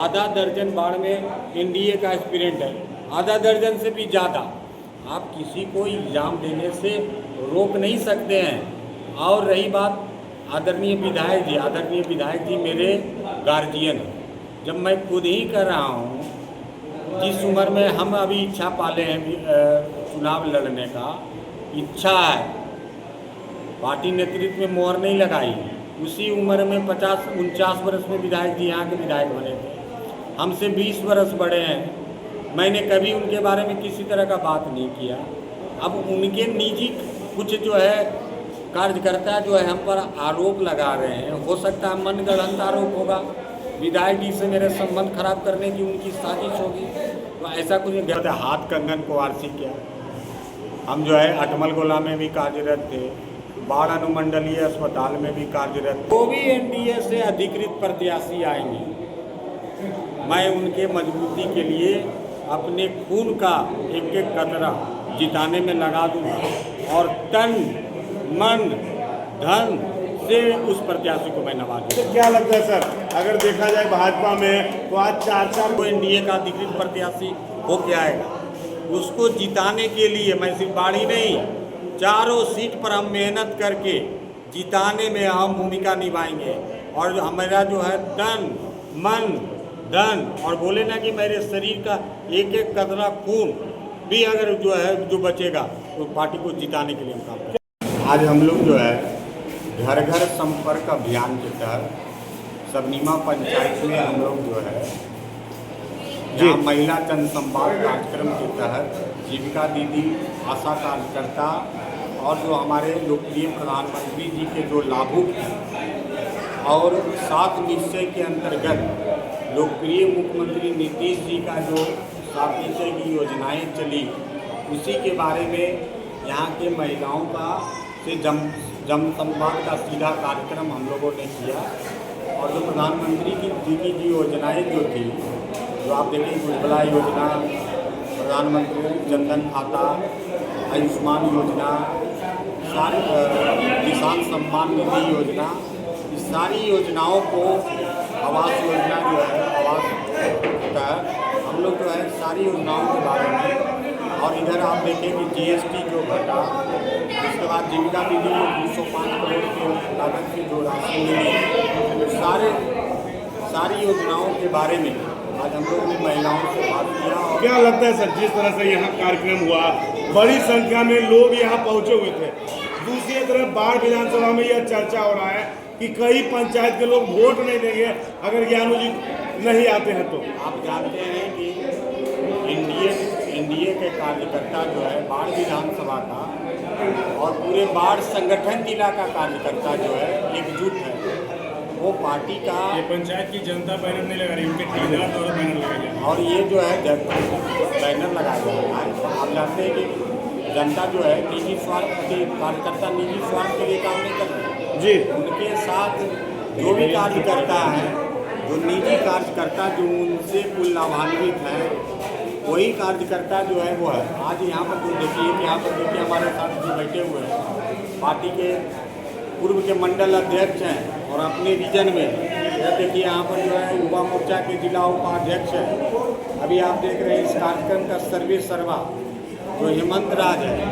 आधा दर्जन बाढ़ में एनडीए का एस्पिरेंट है, आधा दर्जन से भी ज़्यादा। आप किसी को इल्ज़ाम देने से रोक नहीं सकते हैं। और रही बात आदरणीय विधायक जी मेरे गार्जियन हैं। जब मैं खुद ही कर रहा हूँ, जिस उम्र में हम अभी इच्छा पाले हैं चुनाव लड़ने का, इच्छा है, पार्टी नेतृत्व में मोहर नहीं लगाई, उसी उम्र में 50-49 वर्ष में विधायक जी यहाँ के विधायक बने थे। हमसे 20 वर्ष बड़े हैं। मैंने कभी उनके बारे में किसी तरह का बात नहीं किया। अब उनके निजी कुछ जो है कार्यकर्ता जो है हम पर आरोप लगा रहे हैं, हो सकता है मनगढ़ंत आरोप होगा, विधायक जी से मेरे संबंध खराब करने की उनकी साजिश होगी, तो ऐसा कुछ नहीं। हाथ कंगन को आरसी किया। हम जो है अटमल गोला में भी कार्यरत थे, बाढ़ अनुमंडलीय अस्पताल में भी कार्यरत। वो भी एनडीए से अधिकृत प्रत्याशी आएंगे, मैं उनके मजबूती के लिए अपने खून का एक एक कतरा जिताने में लगा दूंगा और तन मन धन से उस प्रत्याशी को मैं नवाजूंगा। तो क्या लगता है सर, अगर देखा जाए भाजपा में तो आज 4 को एनडीए का अधिकृत प्रत्याशी हो के आएगा, उसको जिताने के लिए मैं सिर्फ बाढ़ी नहीं, चारों सीट पर हम मेहनत करके जिताने में अहम भूमिका निभाएंगे। और हमारा जो है तन मन धन और बोले ना कि मेरे शरीर का एक एक कतरा खून भी अगर जो है जो बचेगा तो पार्टी को जिताने के लिए हम काम करेंगे। आज हम लोग जो है घर घर संपर्क अभियान के तहत सबनीमा पंचायत में हम लोग जो है जहाँ महिला जनसंवाद कार्यक्रम के तहत जीविका दीदी, आशा कार्यकर्ता और जो हमारे लोकप्रिय प्रधानमंत्री जी के जो लाभुक हैं और 7 निश्चय के अंतर्गत लोकप्रिय मुख्यमंत्री नीतीश जी का जो 7 निश्चय की योजनाएं चली, उसी के बारे में यहाँ के महिलाओं का से जनसंवाद का सीधा कार्यक्रम हम लोगों ने किया। और जो प्रधानमंत्री जी की योजनाएं जो थी, जो आप देखें उज्ज्वला योजना, प्रधानमंत्री जनधन खाता, आयुष्मान योजना, किसान सम्मान निधि योजना, इस सारी योजनाओं को, आवास योजना जो है आवास का, हम लोग जो है सारी योजनाओं के बारे में। और इधर आप देखें कि जीएसटी जो घटा, उसके बाद जीविका दीदी को 205 करोड़ के लागत की जो राशि मिली, सारी योजनाओं के बारे में आज हम लोगों ने महिलाओं से बात किया। और क्या लगता है सर, जिस तरह से यहाँ कार्यक्रम हुआ, बड़ी संख्या में लोग यहाँ पहुँचे हुए थे, दूसरी तरफ बाढ़ विधानसभा में यह चर्चा हो रहा है कि कई पंचायत के लोग वोट नहीं देंगे अगर ज्ञानू जी नहीं आते हैं तो। आप जानते हैं कि एनडीए के कार्यकर्ता जो है बाढ़ विधानसभा का और पूरे बाढ़ संगठन जिला का कार्यकर्ता जो है एकजुट है, वो पार्टी का। ये पंचायत की जनता बैनर नहीं लगा रही, उनके ठेकेदार द्वारा बैनर लगाया, और ये जो है बैनर लगाया जा रहा है। आप जानते हैं कि जनता जो है निजी स्वार्थ के कार्यकर्ता निजी स्वार्थ के लिए काम नहीं कर रहे जी। उनके साथ जो भी कार्यकर्ता है, जो निजी कार्यकर्ता जो उनसे कुल लाभान्वित हैं, वही कार्यकर्ता जो है वो है। आज यहाँ पर जो देखिए कि यहाँ पर देखिए हमारे साथ जो बैठे हुए हैं पार्टी के पूर्व के मंडल अध्यक्ष हैं और अपने रीजन में यह देखिए यहाँ पर जो है युवा मोर्चा के जिला उपाध्यक्ष हैं। अभी आप देख रहे हैं इस कार्यक्रम का सर्वे सर्वा जो हेमंत राज है,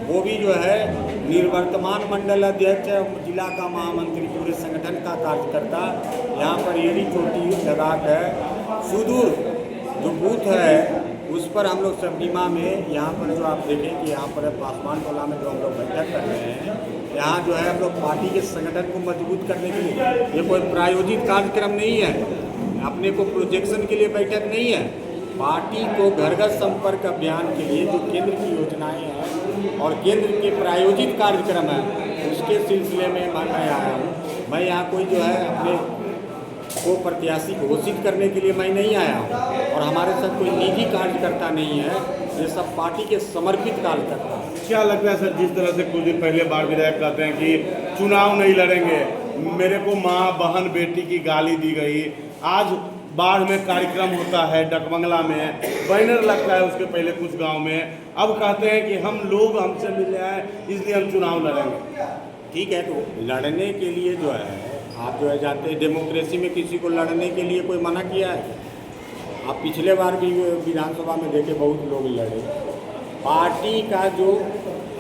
वो भी जो है निवर्तमान मंडल अध्यक्ष है, जिला का महामंत्री, पूरे संगठन का कार्यकर्ता यहाँ पर एड़ी चोटी लगा कर सुदूर जो बूथ है उस पर हम लोग सबनीमा में यहाँ पर जो आप देखें कि यहाँ पर पासवान टोला में जो हम लोग बैठक कर रहे हैं, यहाँ जो है हम लोग पार्टी के संगठन को मजबूत करने के लिए, ये कोई प्रायोजित कार्यक्रम नहीं है, अपने को प्रोजेक्शन के लिए बैठक नहीं है, पार्टी को घर घर संपर्क अभियान के लिए जो केंद्र की योजनाएं हैं और केंद्र के प्रायोजित कार्यक्रम है, उसके सिलसिले में मैं आया हूँ। मैं यहाँ कोई जो है अपने को प्रत्याशी घोषित करने के लिए मैं नहीं आया हूँ, और हमारे साथ कोई निजी कार्यकर्ता नहीं है, ये सब पार्टी के समर्पित कार्यकर्ता। क्या लगता है सर, जिस तरह से कुछ दिन पहले बाढ़ विधायक कहते हैं कि चुनाव नहीं लड़ेंगे, मेरे को माँ बहन बेटी की गाली दी गई, आज बाढ़ में कार्यक्रम होता है डकबंगला में, बैनर लगता है उसके पहले कुछ गांव में, अब कहते हैं कि हम लोग हमसे मिले हैं इसलिए हम चुनाव लड़ेंगे। ठीक है, तो लड़ने के लिए जो है आप जो है जानते हैं डेमोक्रेसी में किसी को लड़ने के लिए कोई मना किया है? आप पिछले बार भी विधानसभा में देखे बहुत लोग लड़े। पार्टी का जो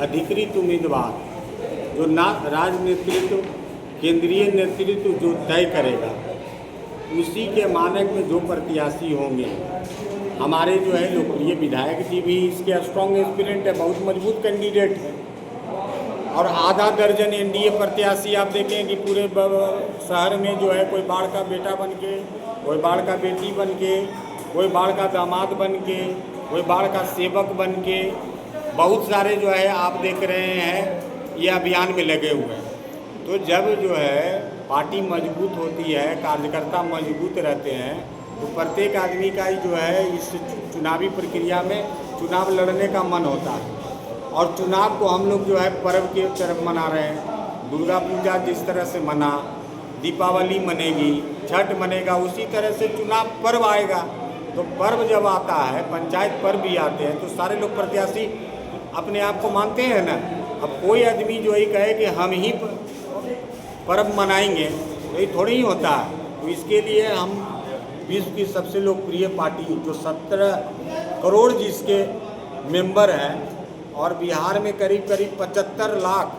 अधिकृत उम्मीदवार, जो ना राज्य नेतृत्व, केंद्रीय नेतृत्व जो तय करेगा, उसी के मानक में जो प्रत्याशी होंगे, हमारे जो है लोकप्रिय विधायक जी भी इसके स्ट्रॉन्ग एस्पिरेंट है, बहुत मजबूत कैंडिडेट है। और आधा दर्जन एनडीए प्रत्याशी आप देखें कि पूरे शहर में जो है कोई बाढ़ का बेटा बन के, कोई बाढ़ का बेटी बन के, कोई बाढ़ का दामाद बन के, कोई बाढ़ का सेवक बन के, बहुत सारे जो है आप देख रहे हैं ये अभियान में लगे हुए हैं। तो जब जो है पार्टी मजबूत होती है, कार्यकर्ता मजबूत रहते हैं, तो प्रत्येक आदमी का ही जो है इस चुनावी प्रक्रिया में चुनाव लड़ने का मन होता है। और चुनाव को हम लोग जो है पर्व के तरफ मना रहे हैं। दुर्गा पूजा जिस तरह से मना, दीपावली मनेगी, छठ मनेगा, उसी तरह से चुनाव पर्व आएगा। तो पर्व जब आता है, पंचायत पर्व भी आते हैं, तो सारे लोग प्रत्याशी अपने आप को मानते हैं ना। अब कोई आदमी जो ही कहे कि हम ही पर्व मनाएंगे, तो ये थोड़ी ही होता है। तो इसके लिए हम विश्व की सबसे लोकप्रिय पार्टी जो 17 करोड़ जिसके मेंबर हैं, और बिहार में करीब करीब 75 लाख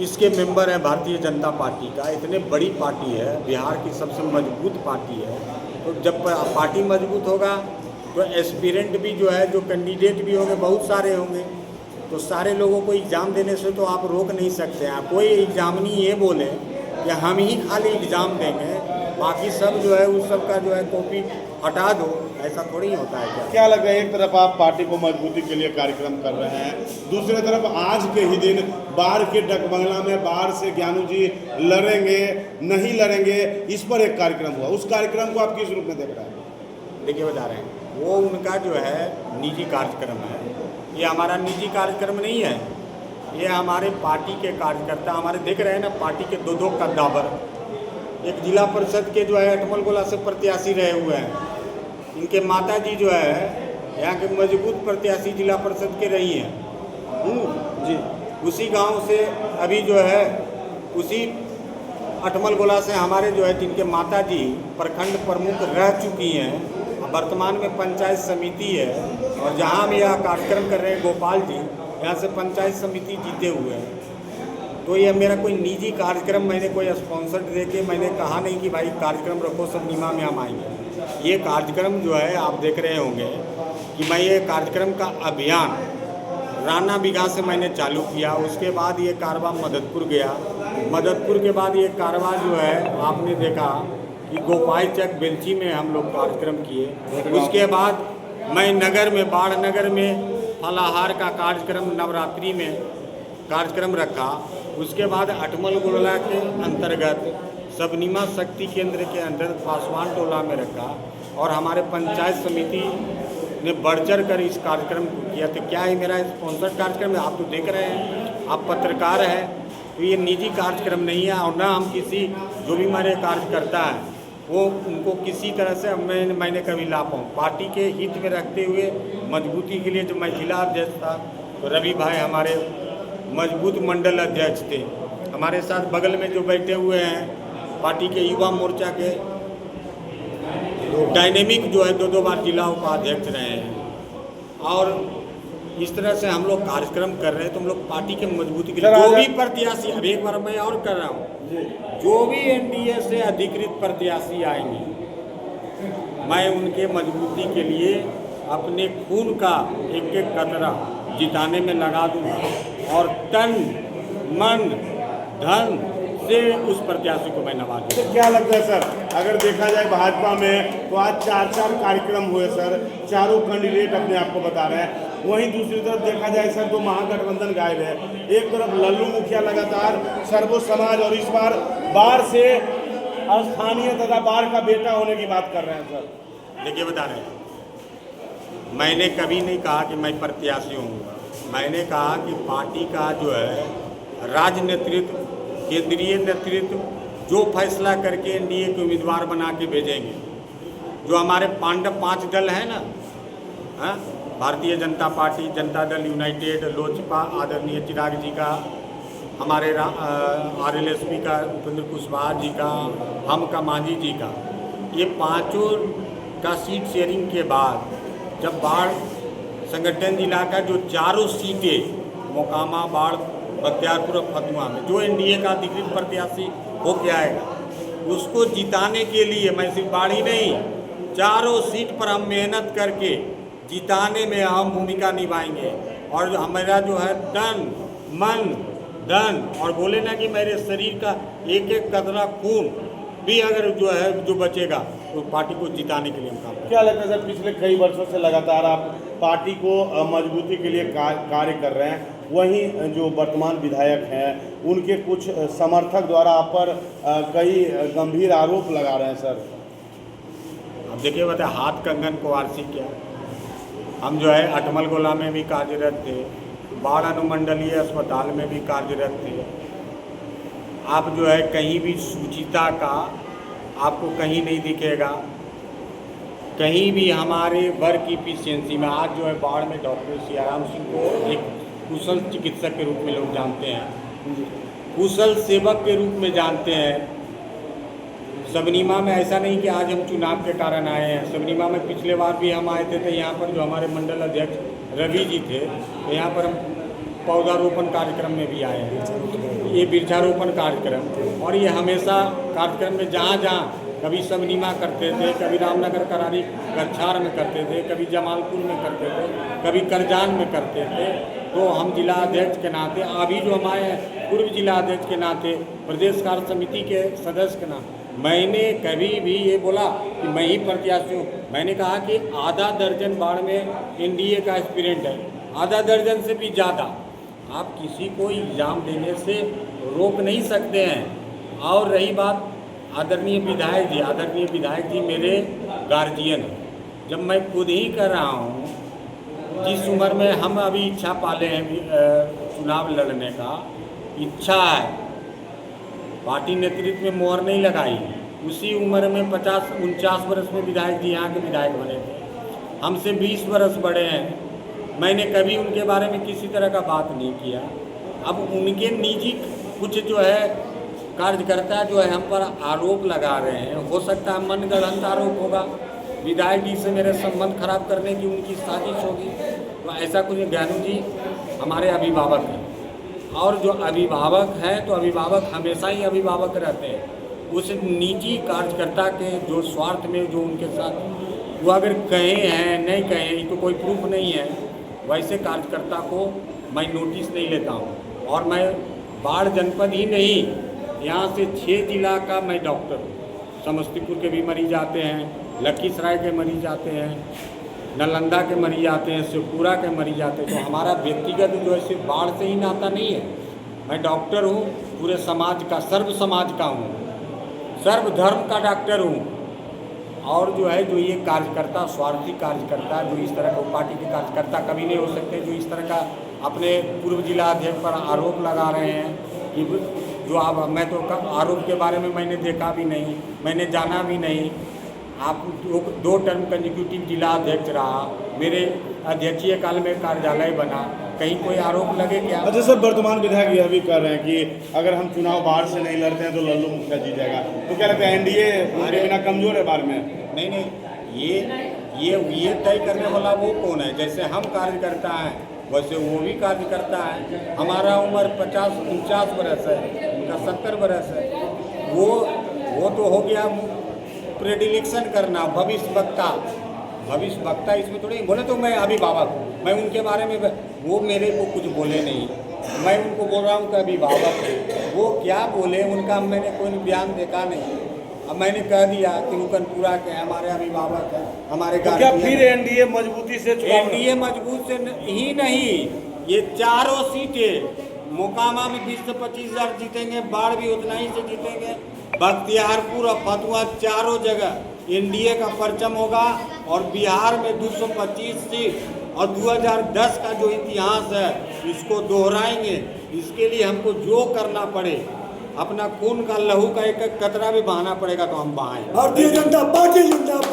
इसके मेंबर हैं भारतीय जनता पार्टी का, इतने बड़ी पार्टी है, बिहार की सबसे मजबूत पार्टी है। तो जब पार्टी मजबूत होगा तो एस्पिरेंट भी जो है, जो कैंडिडेट भी होंगे, बहुत सारे होंगे। तो सारे लोगों को एग्ज़ाम देने से तो आप रोक नहीं सकते हैं। कोई एग्जामिनी ये बोले कि हम ही खाली एग्ज़ाम देंगे, बाकी सब जो है उस सब का जो है कॉपी हटा दो, ऐसा थोड़ी होता है। क्या लग रहा है, एक तरफ आप पार्टी को मजबूती के लिए कार्यक्रम कर रहे हैं, दूसरी तरफ आज के ही दिन बाढ़ के डकबंगला में बाढ़ से ज्ञानू जी लड़ेंगे नहीं लड़ेंगे, इस पर एक कार्यक्रम हुआ। उस कार्यक्रम को आप किस रूप में देख रहे हैं? देखिए बता रहे हैं, वो उनका जो है निजी कार्यक्रम है, ये हमारा निजी कार्यक्रम नहीं है। ये हमारे पार्टी के कार्यकर्ता, हमारे देख रहे हैं ना, पार्टी के दो कद्दावर, एक जिला परिषद के जो है अटमल गोला से प्रत्याशी रहे हुए हैं। इनके माता जी जो है यहाँ के मजबूत प्रत्याशी जिला परिषद के रही हैं जी। उसी गांव से अभी जो है उसी अटमल गोला से हमारे जो है जिनके माता जी प्रखंड प्रमुख रह चुकी हैं, वर्तमान में पंचायत समिति है, और जहाँ भी यह कार्यक्रम कर रहे हैं गोपाल जी, यहाँ से पंचायत समिति जीते हुए हैं। तो ये मेरा कोई निजी कार्यक्रम, मैंने कोई स्पॉन्सर दे के मैंने कहा नहीं कि भाई कार्यक्रम रखो सब नीमा में हम आएंगे। ये कार्यक्रम जो है आप देख रहे होंगे कि मैं ये कार्यक्रम का अभियान राना बिघा से मैंने चालू किया, उसके बाद ये कारवा मददपुर गया, मददपुर के बाद ये कारवा जो है आपने देखा कि गोपाल चक बेलची में हम लोग कार्यक्रम किए। उसके बाद मैं नगर में, बाढ़ नगर में फलाहार का कार्यक्रम नवरात्रि में कार्यक्रम रखा। उसके बाद अटमल गोला के अंतर्गत सबनीमा शक्ति केंद्र के अंतर्गत पासवान टोला में रखा, और हमारे पंचायत समिति ने बढ़ चढ़ कर इस कार्यक्रम को किया। तो क्या है, मेरा स्पॉन्सर कार्यक्रम है, आप तो देख रहे हैं, आप पत्रकार हैं, तो ये निजी कार्यक्रम नहीं है। और ना हम किसी जो भी हमारे कार्यकर्ता हैं वो उनको किसी तरह से मैंने कभी ला पाऊँ। पार्टी के हित में रखते हुए मजबूती के लिए जो मैं जिला अध्यक्ष था, तो रवि भाई हमारे मजबूत मंडल अध्यक्ष थे। हमारे साथ बगल में जो बैठे हुए हैं पार्टी के युवा मोर्चा के डायनेमिक जो है दो बार जिला उपाध्यक्ष रहे हैं। और इस तरह से हम लोग कार्यक्रम कर रहे हैं। तो हम लोग पार्टी के मजबूती के लिए जो भी प्रत्याशी, अब एक बार मैं और कर रहा हूँ, जो भी एनडीए से अधिकृत प्रत्याशी आएंगे, मैं उनके मजबूती के लिए अपने खून का एक एक कतरा जिताने में लगा दूँगा, और तन मन धन से उस प्रत्याशी को मैं नवाजूंगा। तो क्या लगता है सर, अगर देखा जाए भाजपा में तो आज 4 कार्यक्रम हुए सर, चारों कैंडिडेट अपने आप को बता रहे हैं। वहीं दूसरी तरफ देखा जाए सर, तो महागठबंधन गायब है। एक तरफ लल्लू मुखिया लगातार सर्वो समाज, और इस बार बाढ़ से स्थानीय तथा बाढ़ का बेटा होने की बात कर रहे हैं सर। देखिए बता रहे हैं, मैंने कभी नहीं कहा कि मैं प्रत्याशी होऊंगा। मैंने कहा कि पार्टी का जो है राज्य नेतृत्व, केंद्रीय नेतृत्व जो फैसला करके एनडीए के उम्मीदवार बना के भेजेंगे, जो हमारे पांडव 5 दल है ना, हाँ, भारतीय जनता पार्टी, जनता दल यूनाइटेड, लोजपा आदरणीय चिराग जी का, हमारे आरएलएसपी का उपेंद्र कुशवाहा जी का, हम का मांझी जी का, ये 5 का सीट शेयरिंग के बाद जब बाढ़ संगठन जिला का जो चारों सीटें मोकामा, बाढ़, बख्तियारपुर और फतुहा में जो एनडीए का अधिकृत प्रत्याशी होके आएगा उसको जिताने के लिए मैं सिर्फ बाढ़ ही नहीं, चारों सीट पर हम मेहनत करके जिताने में अहम भूमिका निभाएंगे। और हमारा जो है तन, मन, धन और बोले ना कि मेरे शरीर का एक एक कतरा खून भी अगर जो है जो बचेगा तो पार्टी को जिताने के लिए हम काम करेंगे। क्या लगता है सर, पिछले कई वर्षों से लगातार आप पार्टी को मजबूती के लिए कार्य कर रहे हैं, वहीं जो वर्तमान विधायक हैं उनके कुछ समर्थक द्वारा आप पर कई गंभीर आरोप लगा रहे हैं सर। अब देखिए बता हाथ कंगन को वारसी क्या, हम जो है अटमल गोला में भी कार्यरत थे, बाढ़ अनुमंडलीय अस्पताल में भी कार्यरत थे। आप जो है कहीं भी सुचिता का आपको कहीं नहीं दिखेगा, कहीं भी हमारे वर्क की इफिशियंसी में। आज जो है बाढ़ में डॉक्टर सियाराम सिंह को एक कुशल चिकित्सक के रूप में लोग जानते हैं, कुशल सेवक के रूप में जानते हैं। सबनीमा में ऐसा नहीं कि आज हम चुनाव के कारण आए हैं, सबनीमा में पिछले बार भी हम आए थे, तो यहाँ पर जो हमारे मंडल अध्यक्ष रवि जी थे, तो यहाँ पर हम पौधारोपण कार्यक्रम में भी आए हैं, ये वृक्षारोपण कार्यक्रम। और ये हमेशा कार्यक्रम में जहाँ जहाँ कभी सबनीमा करते थे, कभी रामनगर करारी गच्छार में करते थे, कभी जमालपुर में करते थे, कभी करजान में करते थे, तो हम जिला अध्यक्ष के नाते, अभी जो हम आए हैं पूर्व जिला अध्यक्ष के नाते, प्रदेश कार्य समिति के सदस्य के नाते, मैंने कभी भी ये बोला कि मैं ही प्रत्याशी हूँ। मैंने कहा कि आधा दर्जन बाढ़ में एनडीए का एस्पिरेंट है, आधा दर्जन से भी ज़्यादा। आप किसी को इल्ज़ाम देने से रोक नहीं सकते हैं। और रही बात आदरणीय विधायक जी मेरे गार्जियन हैं। जब मैं खुद ही कर रहा हूँ, जिस उम्र में हम अभी इच्छा पाले हैं चुनाव लड़ने का, इच्छा है, पार्टी नेतृत्व में मोहर नहीं लगाई, उसी उम्र में 50-49 वर्ष में विधायक जी यहाँ के विधायक बने थे, हमसे 20 वर्ष बड़े हैं। मैंने कभी उनके बारे में किसी तरह का बात नहीं किया। अब उनके निजी कुछ जो है कार्यकर्ता जो है हम पर आरोप लगा रहे हैं, हो सकता है मनगढ़ंत आरोप होगा, विधायक जी से मेरे संबंध खराब करने की उनकी साजिश होगी, तो ऐसा कुछ। ज्ञानू जी हमारे अभिभावक हैं, और जो अभिभावक हैं तो अभिभावक हमेशा ही अभिभावक रहते हैं। उस निजी कार्यकर्ता के जो स्वार्थ में जो उनके साथ वो अगर कहे हैं नहीं कहे, ये तो कोई प्रूफ नहीं है, वैसे कार्यकर्ता को मैं नोटिस नहीं लेता हूँ। और मैं बाढ़ जनपद ही नहीं, यहाँ से 6 जिला का मैं डॉक्टर हूँ। समस्तीपुर के भी मरीज आते हैं, लखीसराय के मरीज आते हैं, नालंदा के मरीज आते हैं, शिवपुरा के मरीज आते हैं। तो हमारा व्यक्तिगत जो है सिर्फ बाढ़ से ही नाता नहीं है। मैं डॉक्टर हूँ, पूरे समाज का, सर्व समाज का हूँ, सर्व धर्म का डॉक्टर हूँ। और जो है जो ये कार्यकर्ता, स्वार्थी कार्यकर्ता, जो इस तरह का पार्टी के कार्यकर्ता कभी नहीं हो सकते, जो इस तरह का अपने पूर्व जिला अध्यक्ष पर आरोप लगा रहे हैं कि जो आप, मैं तो आरोप के बारे में मैंने देखा भी नहीं, मैंने जाना भी नहीं। आप 2 टर्म कंजिक्यूटिव जिला अध्यक्ष रहा, मेरे अध्यक्षीय काल में कार्यालय बना, कहीं कोई आरोप लगे क्या? अच्छा सर, वर्तमान विधायक यह भी कर रहे हैं कि अगर हम चुनाव बाढ़ से नहीं लड़ते हैं तो लल्लू मुखिया जीत जाएगा, तो क्या लगता है एनडीए उनके बिना कमजोर है बाढ़ में? नहीं, ये तय करने वाला वो कौन है? जैसे हम कार्यकर्ता हैं वैसे वो भी कार्यकर्ता है। हमारा उम्र 50-49 बरस है, उनका 70 बरस है। वो तो हो गया प्रेडिलेक्शन करना, भविष्य वक्ता इसमें थोड़ी बोले। तो मैं अभिभावक हूँ, मैं उनके बारे में, वो मेरे को कुछ बोले नहीं, मैं उनको बोल रहा हूँ कि अभिभावक है। वो क्या बोले उनका मैंने कोई बयान देखा नहीं। अब मैंने कह दिया कि रुकनपुरा के हमारे अभिभावक हैं, हमारे तो क्या फिर एनडीए मजबूती से? एनडीए मजबूत से ही नहीं, ये चारों सीटें मोकामा में 20 से 25 हज़ार जीतेंगे, बाढ़ भी उतना ही से जीतेंगे, बख्तियारपुर और फतुहा चारों जगह एनडीए का परचम होगा। और बिहार में 225 सीट और 2010 का जो इतिहास है इसको दोहराएंगे। इसके लिए हमको जो करना पड़े, अपना खून का, लहू का एक कतरा भी बहाना पड़ेगा तो हम बहाएं। भारतीय जनता पार्टी जिंदाबाद।